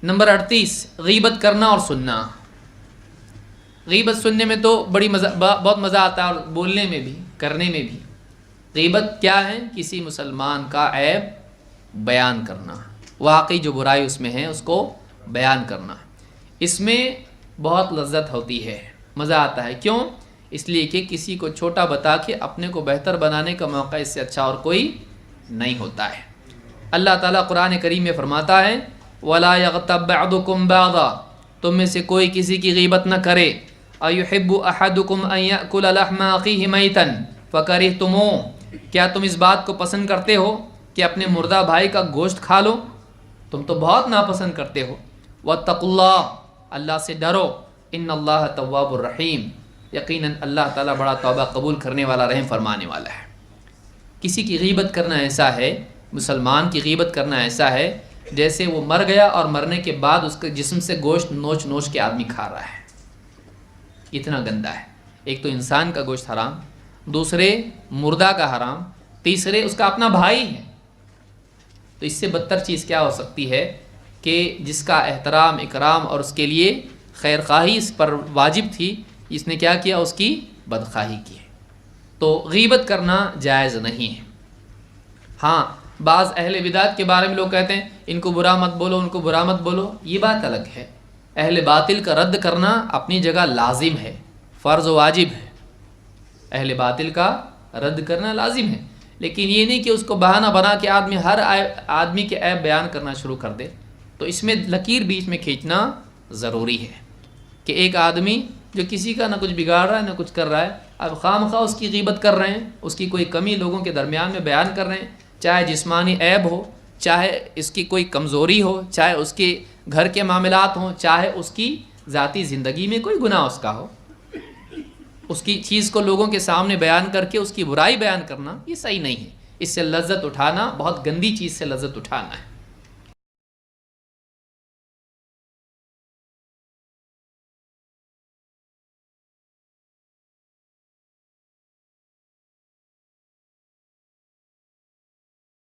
Number 38، غیبت کرنا اور سننا۔ غیبت سننے میں تو بہت مزہ آتا ہے، اور بولنے میں بھی، کرنے میں بھی۔ غیبت کیا ہے؟ کسی مسلمان کا عیب بیان کرنا، واقعی جو برائی اس میں ہے اس کو بیان کرنا۔ اس میں بہت لذت ہوتی ہے، مزہ آتا ہے۔ کیوں؟ اس لیے کہ کسی کو چھوٹا بتا کے اپنے کو بہتر بنانے کا موقع اس سے اچھا اور کوئی نہیں ہوتا ہے۔ اللہ تعالیٰ قرآن کریم میں فرماتا ہے وَلَا يَغْتَبْ بَعْضُكُمْ بَعْضًا، تم میں سے کوئی کسی کی غیبت نہ کرے۔ أَيُحِبُّ أَحَدُكُمْ أَن يَأْكُلَ لَحْمَ أَخِيهِ مَيْتًا فَكَرِهْتُمُوهُ، کیا تم اس بات کو پسند کرتے ہو کہ اپنے مردہ بھائی کا گوشت کھا لو؟ تم تو بہت ناپسند کرتے ہو۔ وَاتَّقُوا اللَّهَ، اللہ سے ڈرو۔ إِنَّ اللَّهَ تَوَّابٌ رَحِيمٌ، یقیناً اللہ تعالیٰ بڑا توبہ قبول کرنے والا، رحم فرمانے والا ہے۔ کسی کی غیبت کرنا ایسا ہے، مسلمان کی غیبت کرنا ایسا ہے جیسے وہ مر گیا اور مرنے کے بعد اس کے جسم سے گوشت نوچ نوچ کے آدمی کھا رہا ہے، اتنا گندا ہے۔ ایک تو انسان کا گوشت حرام، دوسرے مردہ کا حرام، تیسرے اس کا اپنا بھائی ہے۔ تو اس سے بدتر چیز کیا ہو سکتی ہے کہ جس کا احترام، اکرام اور اس کے لیے خیر خواہی اس پر واجب تھی، اس نے کیا کیا؟ اس کی بدخواہی کی۔ تو غیبت کرنا جائز نہیں ہے۔ ہاں، بعض اہل بدعت کے بارے میں لوگ کہتے ہیں ان کو برا مت بولو، ان کو برا مت بولو، یہ بات الگ ہے۔ اہل باطل کا رد کرنا اپنی جگہ لازم ہے، فرض و واجب ہے۔ اہل باطل کا رد کرنا لازم ہے، لیکن یہ نہیں کہ اس کو بہانہ بنا کے آدمی ہر آدمی کے عیب بیان کرنا شروع کر دے۔ تو اس میں لکیر بیچ میں کھینچنا ضروری ہے کہ ایک آدمی جو کسی کا نہ کچھ بگاڑ رہا ہے نہ کچھ کر رہا ہے، اب خواہ مخواہ اس کی غیبت کر رہے ہیں، اس کی کوئی کمی لوگوں کے درمیان میں بیان کر رہے ہیں، چاہے جسمانی عیب ہو، چاہے اس کی کوئی کمزوری ہو، چاہے اس کے گھر کے معاملات ہوں، چاہے اس کی ذاتی زندگی میں کوئی گناہ اس کا ہو، اس کی چیز کو لوگوں کے سامنے بیان کر کے اس کی برائی بیان کرنا یہ صحیح نہیں ہے۔ اس سے لذت اٹھانا، بہت گندی چیز سے لذت اٹھانا ہے۔